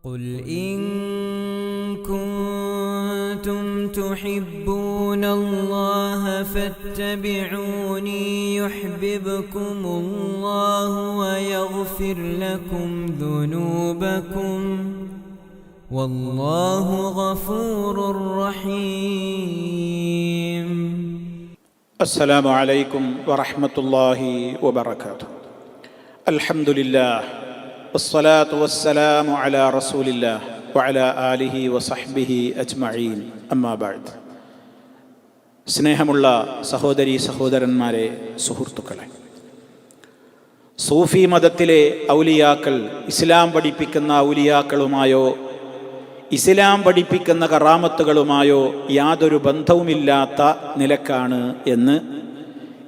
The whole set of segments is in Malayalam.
قل إن كنتم تحبون الله فاتبعوني يحببكم الله ويغفر لكم ذنوبكم والله غفور رحيم. السلام عليكم ورحمة الله وبركاته. الحمد لله والصلاة والسلام على رسول الله وعلى آله وصحبه أجمعين. أما بعد. സ്നേഹമുള്ള സഹോദരീ സഹോദരന്മാരെ, സുഹൃത്തുക്കളെ, സൂഫി മതത്തിലെ ഔലിയാക്കൾ ഇസ്ലാം പഠിപ്പിക്കുന്ന ഔലിയാക്കളുമായോ ഇസ്ലാം പഠിപ്പിക്കുന്ന കറാമത്തുകളുമായോ യാതൊരു ബന്ധവുമില്ലാത്ത നിലക്കാണ് എന്ന്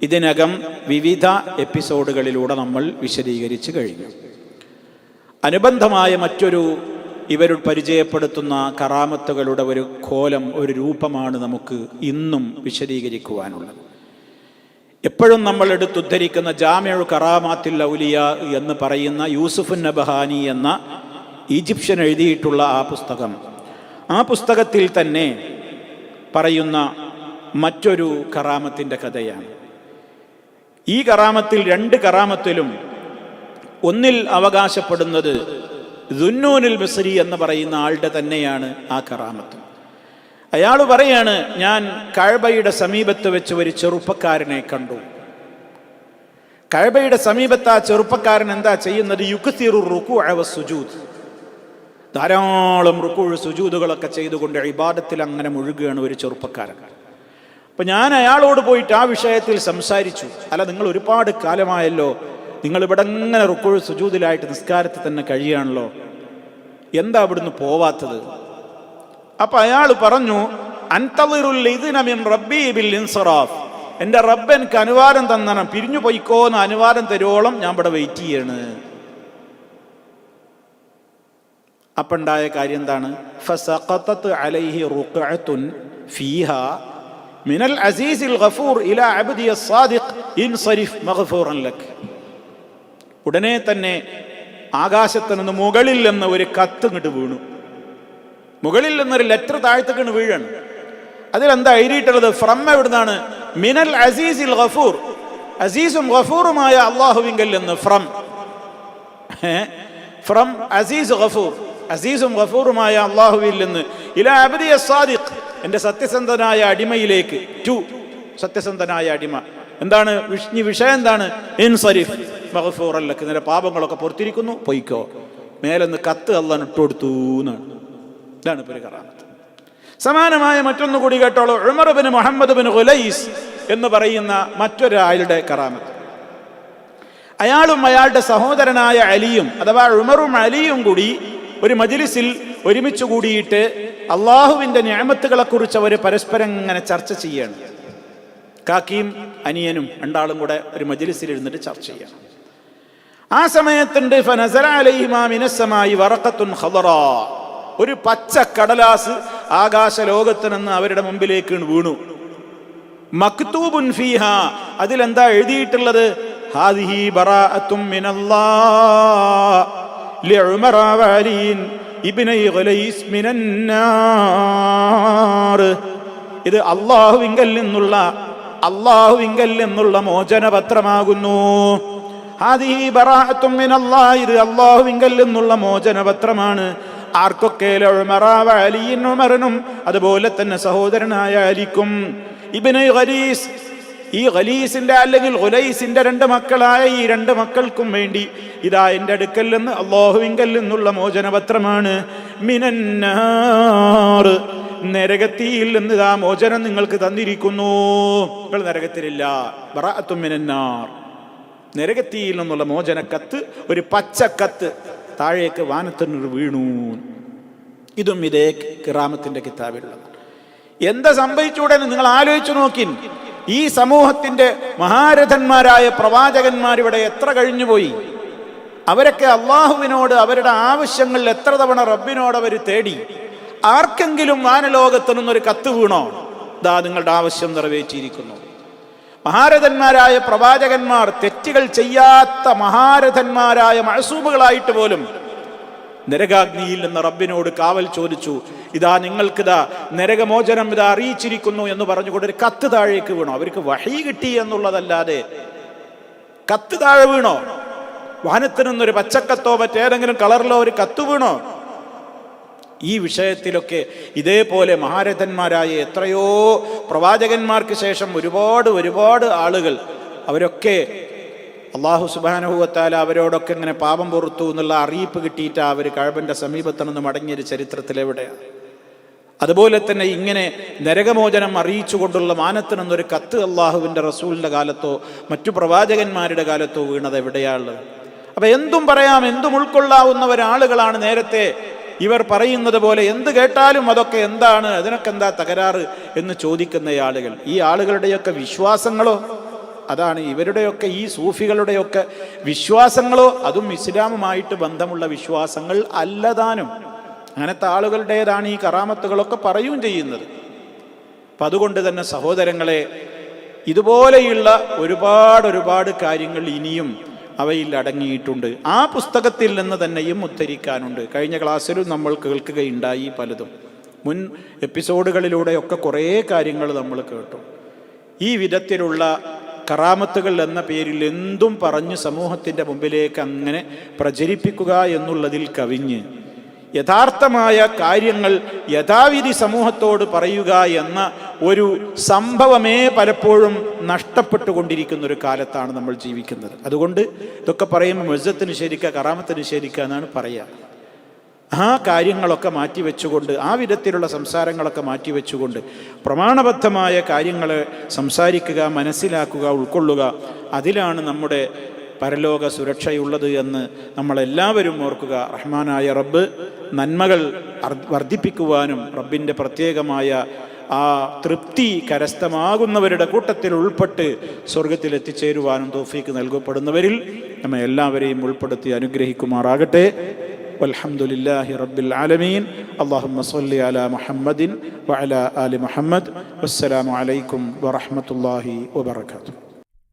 ഇതിനകം വിവിധ എപ്പിസോഡുകളിലൂടെ നമ്മൾ വിശദീകരിച്ചു കഴിഞ്ഞു. അനുബന്ധമായ മറ്റൊരു ഇവർ പരിചയപ്പെടുത്തുന്ന കറാമത്തുകളുടെ ഒരു കോലം, ഒരു രൂപമാണ് നമുക്ക് ഇന്നും വിശദീകരിക്കുവാനുള്ളത്. എപ്പോഴും നമ്മൾ എടുത്തുദ്ധരിക്കുന്ന ജാമിഉ കറാമാത്തിൽ ഔലിയ എന്ന് പറയുന്ന യൂസുഫ് നബഹാനി എന്ന ഈജിപ്ഷ്യൻ എഴുതിയിട്ടുള്ള ആ പുസ്തകത്തിൽ തന്നെ പറയുന്ന മറ്റൊരു കറാമത്തിൻ്റെ കഥയാണ്. ഈ കറാമത്തിൽ രണ്ട് കറാമത്തിലും ഒന്നിൽ അവകാശപ്പെടുന്നത് ദുന്നൂനുൽ ബസ്രി എന്ന് പറയുന്ന ആളുടെ തന്നെയാണ് ആ കറാമത്ത്. അയാൾ പറയാണ്, ഞാൻ കഅബയുടെ സമീപത്ത് വെച്ച് ഒരു ചെറുപ്പക്കാരനെ കണ്ടു. കഅബയുടെ സമീപത്ത് ആ ചെറുപ്പക്കാരൻ എന്താ ചെയ്യുന്നത്? യുക്സിറു റുകൂഅ വസ്സുജൂദ്, ധാരാളം റുകൂഉ സുജൂദുകളൊക്കെ ചെയ്തുകൊണ്ട് ഇബാദത്തിൽ അങ്ങനെ മുഴുകുകയാണ് ഒരു ചെറുപ്പക്കാരൻ. അപ്പം ഞാൻ അയാളോട് പോയിട്ട് ആ വിഷയത്തിൽ സംസാരിച്ചു. അല്ല, നിങ്ങൾ ഒരുപാട് കാലമായല്ലോ, നിങ്ങൾ ഇവിടെ ഇങ്ങനെ റുകൂഉ സുജൂദിലായിട്ട് നിസ്കാരത്തിൽ തന്നെ കഴിയാണല്ലോ, എന്താ ഇവിടുന്ന് പോവാത്തത്? അപ്പൊ അയാൾ പറഞ്ഞു, അൻതളിറുൽ ഇദ്ന മിൻ റബ്ബി ബിൽ ഇൻസറാഫ്, എൻ്റെ റബ്ബ് എനിക്ക് അനുവാദം തന്നാണ്, പിരിഞ്ഞു പോയിക്കോന്ന് അനുവാദം തരുവോളം ഞാൻ ഇവിടെ വെയിറ്റ് ചെയ്യാണ്. അപ്പുണ്ടായ കാര്യം എന്താണ്? ഫസഖതത് അലൈഹി റുഖഅത്തുൻ ഫീഹാ മിനൽ അസീസിൽ ഗഫൂർ ഇലാ അബ്ദി അസ്സാദിഖ് ഇൻസരിഫ് മഗ്ഫൂറൻ ലക്. ഉടനെ തന്നെ ആകാശത്ത് നിന്ന് മുകളിൽ നിന്ന് ഒരു കത്ത് ഇങ്ങോട്ട് വീണു. മുകളിൽ നിന്നൊരു ലെറ്റർ താഴത്തേക്കാണ് വീഴാണ്. അതിലെന്താ എഴുതിയിട്ടുള്ളത്? ഫ്രം എവിടുന്നാണ്? മിനൽ അസീസിൽ ഗഫൂർ, അസീസും ഗഫൂറുമായ അള്ളാഹുവിങ്കൽ നിന്ന്. ഫ്രം അസീസ് ഗഫൂർ, അസീസും ഗഫൂറുമായ അള്ളാഹുവിൽ നിന്ന്. ഇലാ അബ്ദി അസ്സാദിഖ്, എൻ്റെ സത്യസന്ധനായ അടിമയിലേക്ക്. ടു സത്യസന്ധനായ അടിമ. എന്താണ് വിഷയം? എന്താണ്? ഇൻസരിഫ് മഗ്ഫൂറൻ ലക്, നിന്റെ പാപങ്ങളൊക്കെ പുറത്തിരിക്കുന്നു, പൊയ്ക്കോ. മേലെന്ന് കത്ത് അല്ലാഹ് ഇട്ടുകൊടുത്തു എന്നാണ്. ഇതാണ് ഇപ്പോൾ ഒരു കറാമത്ത്. സമാനമായ മറ്റൊന്നു കൂടി കേട്ടോളൂ. Umar bin Muhammad bin Khulais എന്ന് പറയുന്ന മറ്റൊരാളുടെ കറാമത്ത്. അയാളും അയാളുടെ സഹോദരനായ അലിയും, അഥവാ ഉമറും അലിയും കൂടി ഒരു മജ്ലിസിൽ ഒരുമിച്ച് കൂടിയിട്ട് അള്ളാഹുവിൻ്റെ നിഅമത്തുകളെ കുറിച്ച് അവർ പരസ്പരം ഇങ്ങനെ ചർച്ച ചെയ്യാണ്. കാക്കിയും അനിയനും രണ്ടാളും കൂടെ ഒരു മജ്ലിസിൽ ഇരുന്നിട്ട് ചർച്ച ചെയ്യണം. ആ സമയത്തുണ്ട് ഫനസല അലൈഹിമാ മിനസ്സമായി വറഖത്തുൻ ഖദറാ, ഒരു പച്ച കടലാസ് ആകാശ ലോകത്ത് നിന്ന് അവരുടെ മുമ്പിലേക്ക് വീണു. മക്തൂബുൻ ഫീഹാ, അതിലെന്താ എഴുതിയിട്ടുള്ളത്? ഹാദിഹി ബറാഅത്തും മിനല്ലാഹ് ലിഉമറ വഅലിൻ ഇബ്നൈ ഖുലൈസ് മിനന്നാർ. ഇത് അല്ലാഹുവിങ്കൽ നിന്നുള്ള മോചനപത്രമാകുന്നു. ഹാദിഹി ബറാഅത്തും മിനല്ലാഹ്, ഇത് അല്ലാഹുവിങ്കൽ നിന്നുള്ള മോചനപത്രമാണ്. ആർക്കൊക്കെ? ഉമറ വഅലിൻ, ഉമറിനും അതുപോലെ തന്നെ സഹോദരനായ അലിക്കും. ഇബ്നൈ ഖലീസ്, ഈ ഖലീസിന്റെ അല്ലെങ്കിൽ ഖുലൈസിന്റെ രണ്ട് മക്കളായ ഈ രണ്ട് മക്കൾക്കും വേണ്ടി ഇതാ എൻ്റെ അടുക്കൽ നിന്ന് അല്ലാഹുവിങ്കൽ നിന്നുള്ള മോചനപത്രമാണ്. മിനന്നാർ, നരകത്തിയിൽ നിന്ന് ഇതാ മോചനം നിങ്ങൾക്ക് തന്നിരിക്കുന്നു, നിങ്ങൾ നരകത്തിലില്ല. ബറാഅത്തും മിനന്നാർ, നരകത്തിയിൽ നിന്നുള്ള മോചനക്കത്ത്, ഒരു പച്ചക്കത്ത് താഴേക്ക് വാനത്തിന് വീണു. ഇതും ഇതേ കിറാമത്തിന്റെ കിതാബിലുള്ളത്. എന്താ സംഭവിച്ചൂടെ നിങ്ങൾ ആലോചിച്ചു നോക്കിൻ. ഈ സമൂഹത്തിന്റെ മഹാരഥന്മാരായ പ്രവാചകന്മാർ ഇവിടെ എത്ര കഴിഞ്ഞുപോയി. അവരൊക്കെ അള്ളാഹുവിനോട് അവരുടെ ആവശ്യങ്ങളിൽ എത്ര തവണ റബ്ബിനോട് അവർ തേടി. ആർക്കെങ്കിലും വാനലോകത്തു നിന്നൊരു കത്ത് വീണോ? ദാ നിങ്ങളുടെ ആവശ്യം നിറവേറ്റിയിരിക്കുന്നു. മഹാരഥന്മാരായ പ്രവാചകന്മാർ, തെറ്റുകൾ ചെയ്യാത്ത മഹാരഥന്മാരായ മഅസൂമുകളായിട്ട് പോലും നരകാഗ്നിയിൽ നിന്ന് റബ്ബിനോട് കാവൽ ചോദിച്ചു. ഇതാ നിങ്ങൾക്കിതാ നരകമോചനം ഇതാ അറിയിച്ചിരിക്കുന്നു എന്ന് പറഞ്ഞുകൊണ്ട് ഒരു കത്ത് താഴേക്ക് വീണോ? അവർക്ക് വഹി കിട്ടി എന്നുള്ളതല്ലാതെ കത്ത് താഴെ വീണോ? വാഹനത്തിൽ നിന്നൊരു പച്ചക്കത്തോ മറ്റേതെങ്കിലും കളറിലോ ഒരു കത്ത് വീണോ? ഈ വിഷയത്തിലൊക്കെ ഇതേപോലെ മഹാരഥന്മാരായ എത്രയോ പ്രവാചകന്മാർക്ക് ശേഷം ഒരുപാട് ആളുകൾ അവരൊക്കെ അള്ളാഹു സുബ്ഹാനഹു വ തആല അവരോടൊക്കെ ഇങ്ങനെ പാപം പൊറുത്തു എന്നുള്ള അറിയിപ്പ് കിട്ടിയിട്ട് അവർ കഅബയുടെ സമീപത്ത് നിന്ന് മടങ്ങിയൊരു ചരിത്രത്തിൽ എവിടെയാണ്? അതുപോലെ തന്നെ ഇങ്ങനെ നരകമോചനം അറിയിച്ചുകൊണ്ടുള്ള മാനത്ത് നിന്നൊരു കത്ത് അള്ളാഹുവിൻ്റെ റസൂലിൻ്റെ കാലത്തോ മറ്റു പ്രവാചകന്മാരുടെ കാലത്തോ വീണത് എവിടെയാണുള്ളത്? അപ്പം എന്തും പറയാം, എന്തും ഉൾക്കൊള്ളാവുന്ന ഒരാളുകളാണ് നേരത്തെ ഇവർ പറയുന്നത് പോലെ എന്ത് കേട്ടാലും അതൊക്കെ എന്താണ്, അതിനൊക്കെ എന്താ തകരാറ് എന്ന് ചോദിക്കുന്ന ആളുകൾ. ഈ ആളുകളുടെയൊക്കെ വിശ്വാസങ്ങളോ, അതാണ് ഇവരുടെയൊക്കെ ഈ സൂഫികളുടെയൊക്കെ വിശ്വാസങ്ങളോ, അതും ഇസ്ലാമുമായിട്ട് ബന്ധമുള്ള വിശ്വാസങ്ങൾ അല്ലതാനും. അങ്ങനത്തെ ആളുകളുടേതാണ് ഈ കറാമത്തുകളൊക്കെ പറയുകയും ചെയ്യുന്നത്. അപ്പം അതുകൊണ്ട് തന്നെ സഹോദരങ്ങളെ, ഇതുപോലെയുള്ള ഒരുപാട് കാര്യങ്ങൾ ഇനിയും അവയിൽ അടങ്ങിയിട്ടുണ്ട്. ആ പുസ്തകത്തിൽ നിന്ന് തന്നെയും ഉദ്ധരിക്കാനുണ്ട്. കഴിഞ്ഞ ക്ലാസ്സിലും നമ്മൾ കേൾക്കുകയുണ്ടായി പലതും. മുൻ എപ്പിസോഡുകളിലൂടെയൊക്കെ കുറേ കാര്യങ്ങൾ നമ്മൾ കേട്ടു. ഈ വിധത്തിലുള്ള കറാമത്തുകൾ എന്ന പേരിൽ എന്തും പറഞ്ഞ് സമൂഹത്തിൻ്റെ മുമ്പിലേക്ക് അങ്ങനെ പ്രചരിപ്പിക്കുക എന്നുള്ളതിൽ കവിഞ്ഞ് യഥാർത്ഥമായ കാര്യങ്ങൾ യഥാവിധി സമൂഹത്തോട് പറയുക എന്ന ഒരു സംഭവമേ പലപ്പോഴും നഷ്ടപ്പെട്ടുകൊണ്ടിരിക്കുന്ന ഒരു കാലത്താണ് നമ്മൾ ജീവിക്കുന്നത്. അതുകൊണ്ട് ഇതൊക്കെ പറയുമ്പോൾ മുഅ്ജിസത്ത് നിഷേധിക്കുക, കറാമത്ത് നിഷേധിക്കുക എന്നാണ് പറയുക. ആ കാര്യങ്ങളൊക്കെ മാറ്റിവെച്ചുകൊണ്ട്, ആ വിധത്തിലുള്ള സംസാരങ്ങളൊക്കെ മാറ്റിവെച്ചുകൊണ്ട് പ്രമാണബദ്ധമായ കാര്യങ്ങൾ സംസാരിക്കുക, മനസ്സിലാക്കുക, ഉൾക്കൊള്ളുക. അതിലാണ് നമ്മുടെ പരലോക സുരക്ഷയുള്ളത് എന്ന് നമ്മളെല്ലാവരും ഓർക്കുക. റഹ്മാനായ റബ്ബ് നന്മകൾ വർദ്ധിപ്പിക്കുവാനും റബ്ബിൻ്റെ പ്രത്യേകമായ ആ തൃപ്തി കരസ്ഥമാകുന്നവരുടെ കൂട്ടത്തിൽ ഉൾപ്പെട്ട് സ്വർഗത്തിൽ എത്തിച്ചേരുവാനും തൗഫീക്ക് നൽകപ്പെടുന്നവരിൽ നമ്മെ എല്ലാവരെയും ഉൾപ്പെടുത്തി അനുഗ്രഹിക്കുമാറാകട്ടെ. വൽഹംദുലില്ലാഹി റബ്ബിൽ ആലമീൻ. അല്ലാഹുമ്മ സ്വല്ലി അലാ മുഹമ്മദിൻ വഅലാ ആലി മുഹമ്മദ്. വസ്സലാമു അലൈക്കും വറഹ്മത്തുള്ളാഹി വബറകാതുഹു.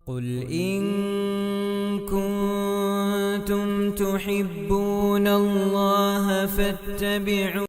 قل إن كنتم تحبون الله فاتبعوا